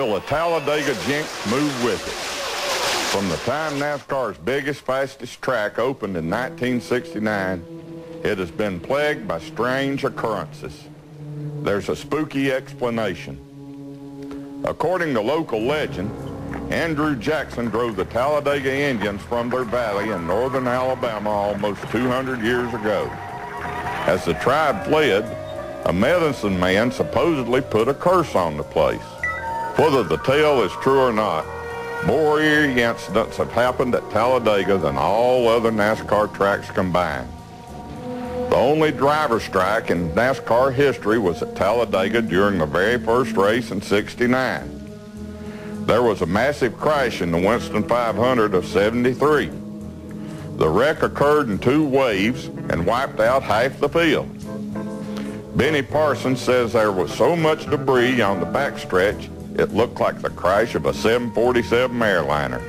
Will the Talladega jinx move with it? From the time NASCAR's biggest, fastest track opened in 1969, it has been plagued by strange occurrences. There's a spooky explanation. According to local legend, Andrew Jackson drove the Talladega Indians from their valley in northern Alabama almost 200 years ago. As the tribe fled, a medicine man supposedly put a curse on the place. Whether the tale is true or not, more eerie incidents have happened at Talladega than all other NASCAR tracks combined. The only driver strike in NASCAR history was at Talladega during the very first race in '69. There was a massive crash in the Winston 500 of '73. The wreck occurred in 2 waves and wiped out half the field. Benny Parsons says there was so much debris on the backstretch it looked like the crash of a 747 airliner.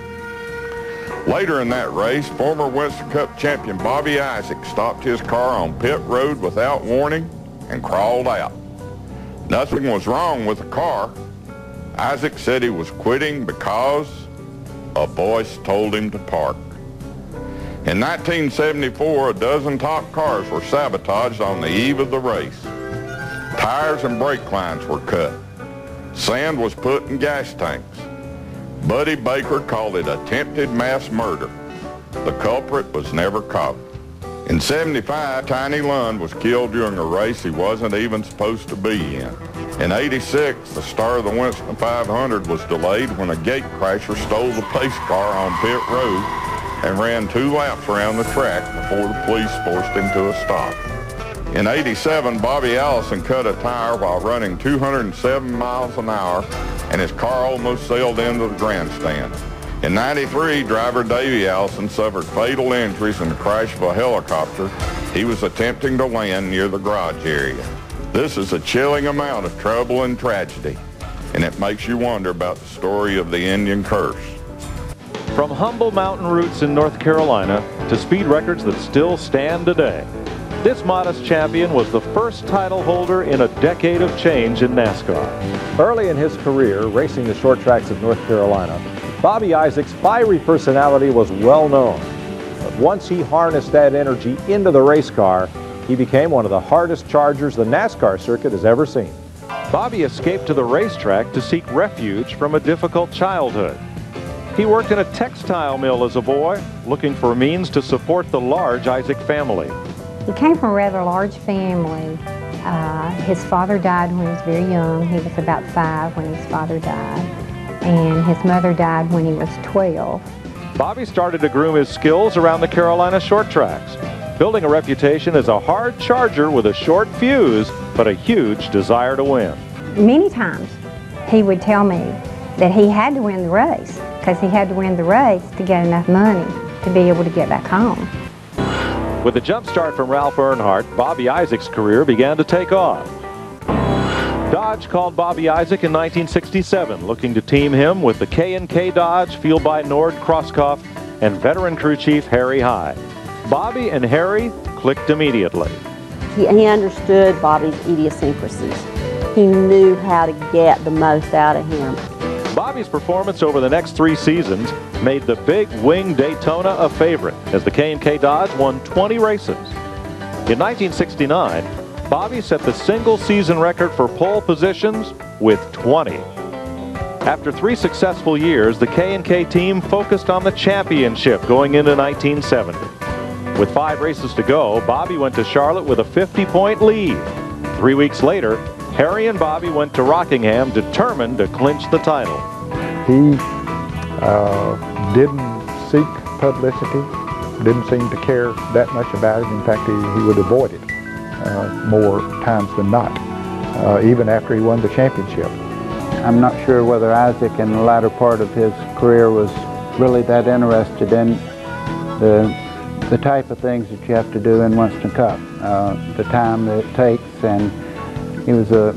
Later in that race, former Winston Cup champion Bobby Isaac stopped his car on pit road without warning and crawled out. Nothing was wrong with the car. Isaac said he was quitting because a voice told him to park. In 1974, a dozen top cars were sabotaged on the eve of the race. Tires and brake lines were cut. Sand was put in gas tanks. Buddy Baker called it attempted mass murder. The culprit was never caught. In '75, Tiny Lund was killed during a race he wasn't even supposed to be in. In '86, the star of the Winston 500 was delayed when a gate crasher stole the pace car on pit road and ran 2 laps around the track before the police forced him to a stop. In '87, Bobby Allison cut a tire while running 207 miles an hour, and his car almost sailed into the grandstand. In '93, driver Davey Allison suffered fatal injuries in the crash of a helicopter he was attempting to land near the garage area. This is a chilling amount of trouble and tragedy, and it makes you wonder about the story of the Indian curse. From humble mountain roots in North Carolina to speed records that still stand today, this modest champion was the first title holder in a decade of change in NASCAR. Early in his career, racing the short tracks of North Carolina, Bobby Isaac's fiery personality was well known. But once he harnessed that energy into the race car, he became one of the hardest chargers the NASCAR circuit has ever seen. Bobby escaped to the racetrack to seek refuge from a difficult childhood. He worked in a textile mill as a boy, looking for means to support the large Isaac family. He came from a rather large family. His father died when he was very young. He was about 5 when his father died. And his mother died when he was 12. Bobby started to groom his skills around the Carolina short tracks, building a reputation as a hard charger with a short fuse, but a huge desire to win. Many times he would tell me that he had to win the race, because he had to win the race to get enough money to be able to get back home. With a jump start from Ralph Earnhardt, Bobby Isaac's career began to take off. Dodge called Bobby Isaac in 1967, looking to team him with the K&K Dodge, fueled by Nord Krosskoff, and veteran crew chief Harry High. Bobby and Harry clicked immediately. He understood Bobby's idiosyncrasies. He knew how to get the most out of him. Bobby's performance over the next 3 seasons made the Big Wing Daytona a favorite, as the K&K Dodge won 20 races. In 1969, Bobby set the single-season record for pole positions with 20. After 3 successful years, the K&K team focused on the championship going into 1970. With 5 races to go, Bobby went to Charlotte with a 50-point lead. 3 weeks later, Harry and Bobby went to Rockingham determined to clinch the title. He didn't seek publicity, didn't seem to care that much about it. In fact, he would avoid it more times than not, even after he won the championship. I'm not sure whether Isaac in the latter part of his career was really that interested in the type of things that you have to do in Winston Cup, the time that it takes, and he was a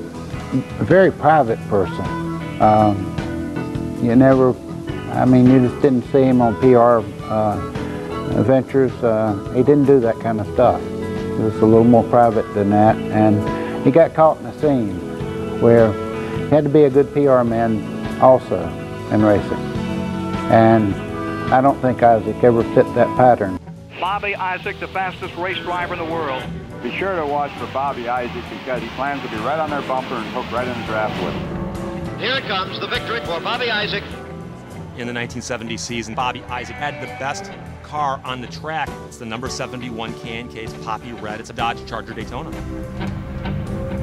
very private person. You just didn't see him on PR ventures. He didn't do that kind of stuff. He was a little more private than that, and he got caught in a scene where he had to be a good PR man also in racing. And I don't think Isaac ever fit that pattern. Bobby Isaac, the fastest race driver in the world. Be sure to watch for Bobby Isaac because he plans to be right on their bumper and hook right in the draft with them. Here it comes, the victory for Bobby Isaac. In the 1970 season, Bobby Isaac had the best car on the track. It's the number 71 K&K's Poppy Red. It's a Dodge Charger Daytona.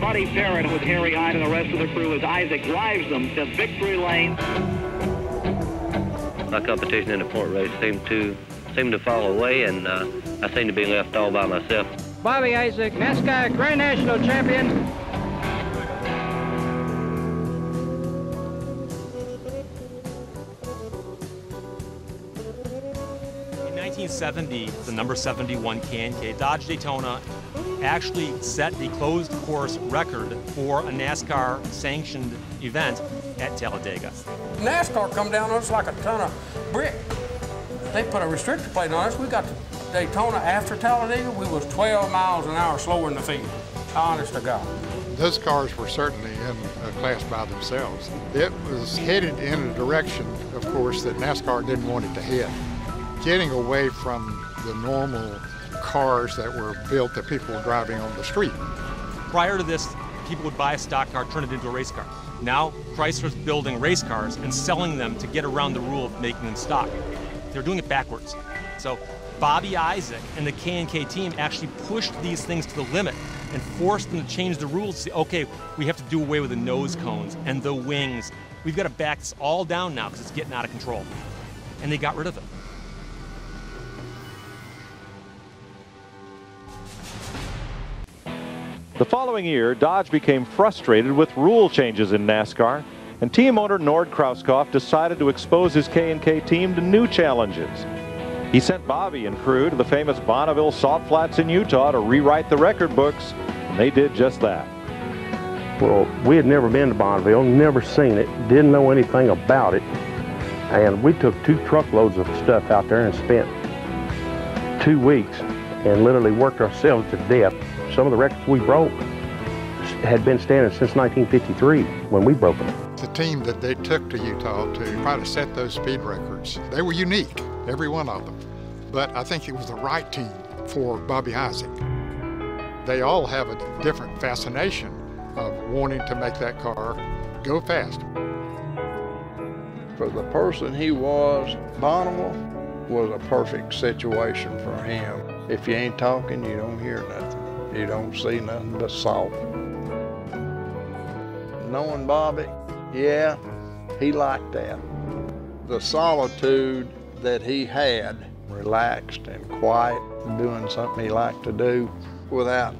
Buddy Parrott with Harry Hyde and the rest of the crew as Isaac drives them to victory lane. My competition in the point race seemed to fall away, and I seemed to be left all by myself. Bobby Isaac, NASCAR Grand National Champion. In 1970, the number 71 K&K Dodge Daytona actually set the closed course record for a NASCAR sanctioned event at Talladega. NASCAR come down on us like a ton of brick. They put a restrictor plate on us. We got to Daytona after Talladega. We was 12 miles an hour slower in the field. Honest to God. Those cars were certainly in a class by themselves. It was headed in a direction, of course, that NASCAR didn't want it to head. Getting away from the normal cars that were built that people were driving on the street. Prior to this, people would buy a stock car, turn it into a race car. Now, Chrysler's building race cars and selling them to get around the rule of making them stock. They're doing it backwards. So Bobby Isaac and the K&K team actually pushed these things to the limit and forced them to change the rules to say, okay, we have to do away with the nose cones and the wings. We've got to back this all down now because it's getting out of control. And they got rid of it. The following year, Dodge became frustrated with rule changes in NASCAR, and team owner Nord Krauskopf decided to expose his K&K team to new challenges. He sent Bobby and crew to the famous Bonneville Salt Flats in Utah to rewrite the record books, and they did just that. Well, we had never been to Bonneville, never seen it, didn't know anything about it, and we took 2 truckloads of stuff out there and spent 2 weeks and literally worked ourselves to death. Some of the records we broke had been standing since 1953 when we broke them. The team that they took to Utah to try to set those speed records, they were unique, every one of them. But I think it was the right team for Bobby Isaac. They all have a different fascination of wanting to make that car go fast. For the person he was, Bonneville was a perfect situation for him. If you ain't talking, you don't hear nothing. You don't see nothing but salt. Knowing Bobby, yeah, he liked that. The solitude that he had, relaxed and quiet, doing something he liked to do without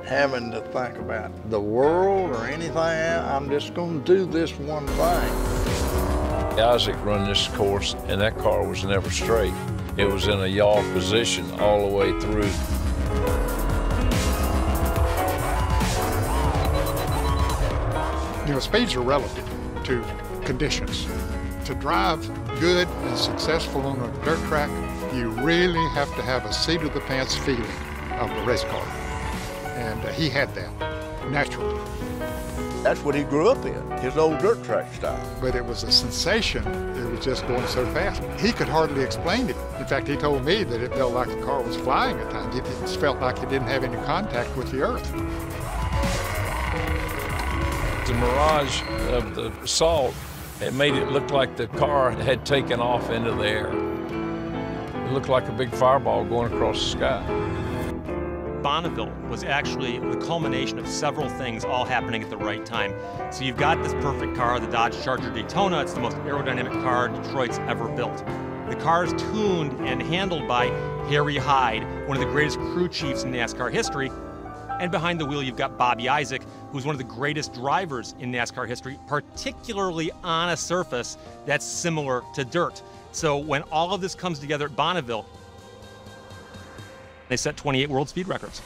having to think about the world or anything else. I'm just going to do this one thing. Isaac run this course, and that car was never straight. It was in a yaw position all the way through. You know, speeds are relative to conditions. To drive good and successful on a dirt track, you really have to have a seat-of-the-pants feeling of the race car. And he had that, naturally. That's what he grew up in, his old dirt track style. But it was a sensation. It was just going so fast. He could hardly explain it. In fact, he told me that it felt like the car was flying at times. It just felt like it didn't have any contact with the earth. The mirage of the salt, it made it look like the car had taken off into the air. It looked like a big fireball going across the sky. Bonneville was actually the culmination of several things all happening at the right time. So you've got this perfect car, the Dodge Charger Daytona. It's the most aerodynamic car Detroit's ever built. The car is tuned and handled by Harry Hyde, one of the greatest crew chiefs in NASCAR history. And behind the wheel, you've got Bobby Isaac, who's one of the greatest drivers in NASCAR history, particularly on a surface that's similar to dirt. So when all of this comes together at Bonneville, they set 28 world speed records.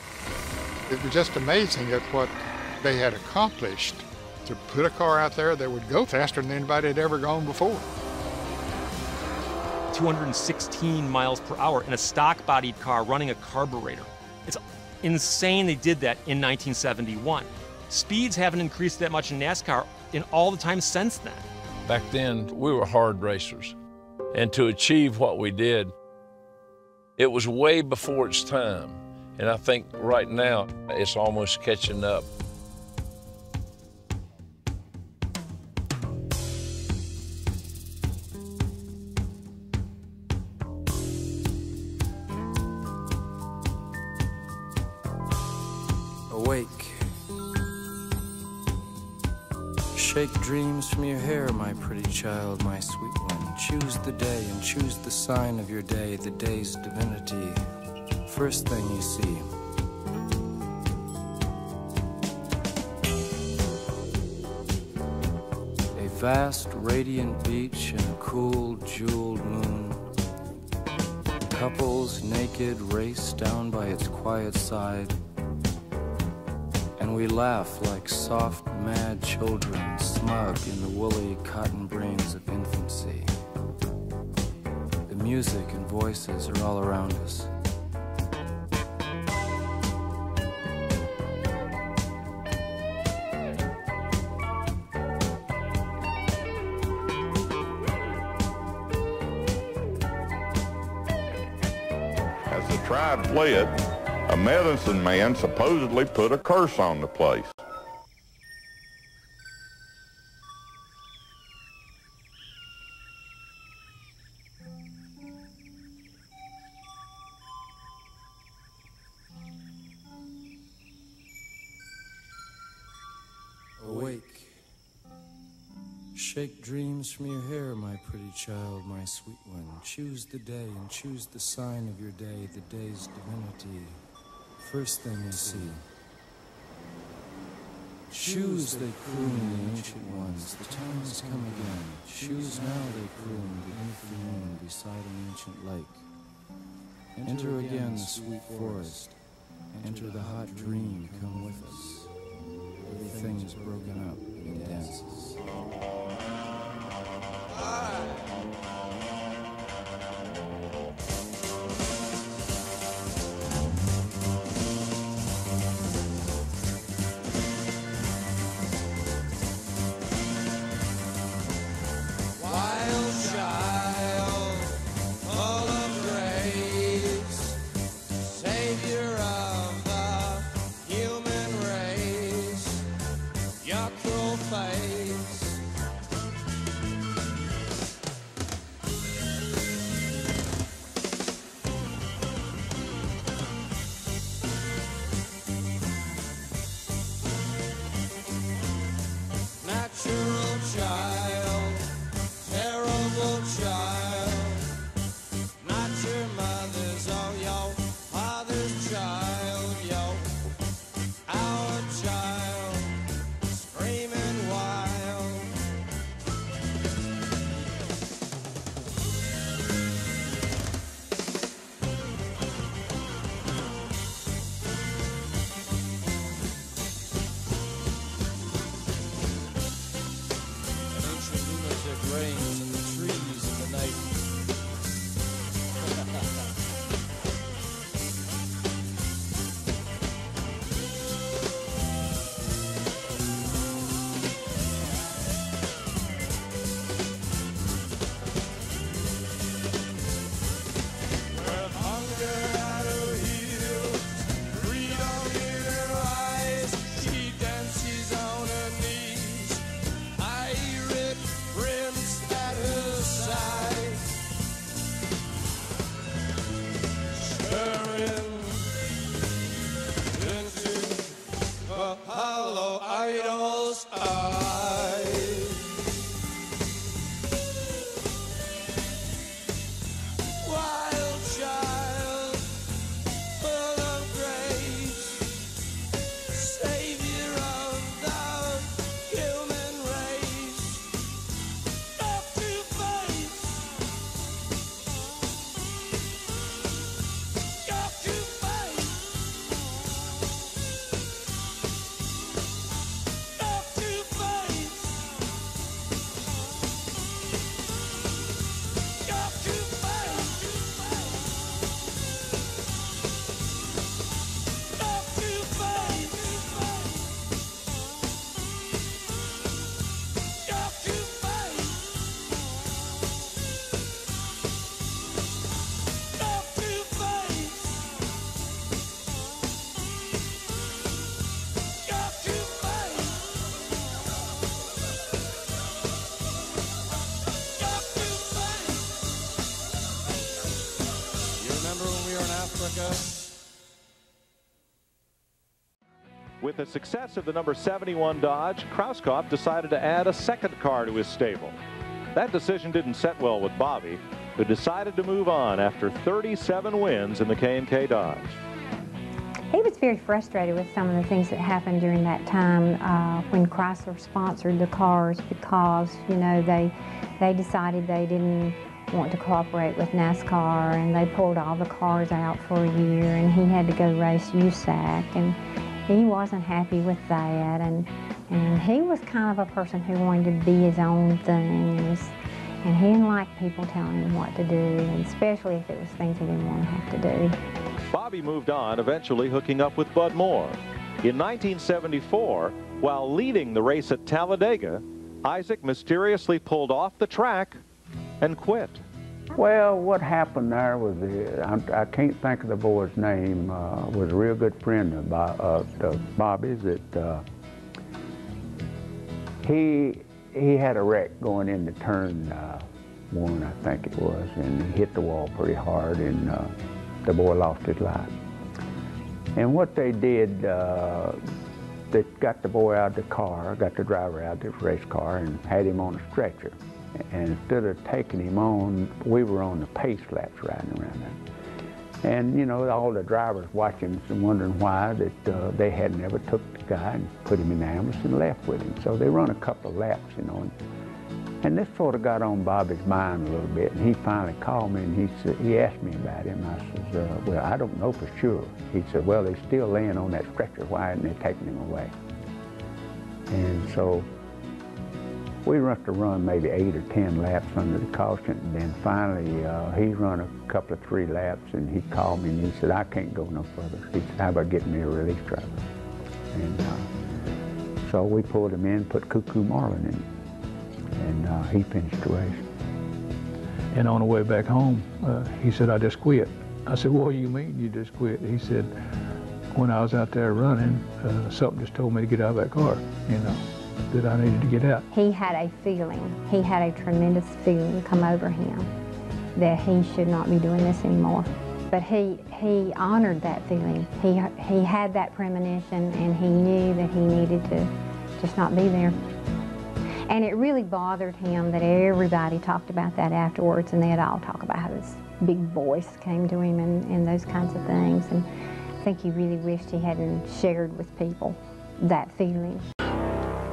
It was just amazing at what they had accomplished to put a car out there that would go faster than anybody had ever gone before. 216 miles per hour in a stock-bodied car running a carburetor. It's insane they did that in 1971. Speeds haven't increased that much in NASCAR in all the time since then. Back then, we were hard racers. And to achieve what we did, it was way before its time. And I think right now, it's almost catching up. Awake. Shake dreams from your hair, my pretty child, my sweet one. Choose the day and choose the sign of your day, the day's divinity. First thing you see. A vast, radiant beach and a cool, jeweled moon. Couples naked race down by its quiet side. And we laugh like soft, mad children, smug in the woolly cotton brains of infancy. The music and voices are all around us. As the tribe fled, a medicine man supposedly put a curse on the place. Awake. Shake dreams from your hair, my pretty child, my sweet one. Choose the day and choose the sign of your day, the day's divinity. First thing you see. Choose, they croon the ancient ones, the time has come again. Choose now, they croon beneath the moon beside an ancient lake. Enter again the sweet forest. Enter the hot dream, come with us. Everything is broken up in dances. With the success of the number 71 Dodge, Krauskopf decided to add a second car to his stable. That decision didn't set well with Bobby, who decided to move on after 37 wins in the K&K Dodge. He was very frustrated with some of the things that happened during that time when Chrysler sponsored the cars, because, you know, they decided they didn't want to cooperate with NASCAR, and they pulled all the cars out for a year, and he had to go race USAC, and he wasn't happy with that, and he was kind of a person who wanted to be his own thing, and he didn't like people telling him what to do, and especially if it was things he didn't want to have to do. Bobby moved on, eventually hooking up with Bud Moore. In 1974, while leading the race at Talladega, Isaac mysteriously pulled off the track and quit. Well, what happened there was, I can't think of the boy's name, was a real good friend of Bobby's. That he had a wreck going into turn one, I think it was, and he hit the wall pretty hard, and the boy lost his life. And what they did, they got the boy out of the car, got the driver out of the race car, and had him on a stretcher. And instead of taking him on, we were on the pace laps riding around there. And, you know, all the drivers watching and wondering why that they had never took the guy and put him in the ambulance and left with him. So they run a couple of laps, you know. And this sort of got on Bobby's mind a little bit. And he finally called me, and he asked me about him. I said, well, I don't know for sure. He said, well, he's still laying on that stretcher. Why hadn't they taken him away? And so we must have run maybe 8 or 10 laps under the caution, and then finally he run a couple of 3 laps, and he called me and he said, I can't go no further. He said, how about getting me a release driver? And so we pulled him in, put Cuckoo Marlin in, and he finished the race. And on the way back home, he said, I just quit. I said, what do you mean you just quit? He said, when I was out there running, something just told me to get out of that car, you know, that I needed to get out. He had a feeling, he had a tremendous feeling come over him that he should not be doing this anymore. But he honored that feeling. He had that premonition, and he knew that he needed to just not be there. And it really bothered him that everybody talked about that afterwards, and they'd all talk about how this big voice came to him and those kinds of things. And I think he really wished he hadn't shared with people that feeling.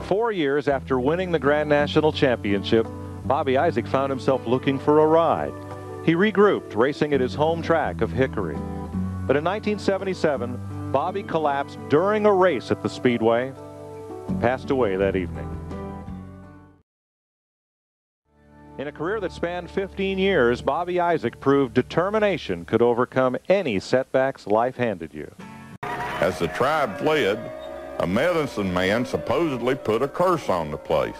4 years after winning the Grand National Championship, Bobby Isaac found himself looking for a ride. He regrouped, racing at his home track of Hickory. But in 1977, Bobby collapsed during a race at the Speedway and passed away that evening. In a career that spanned 15 years, Bobby Isaac proved determination could overcome any setbacks life handed you. As the tribe fled, a medicine man supposedly put a curse on the place.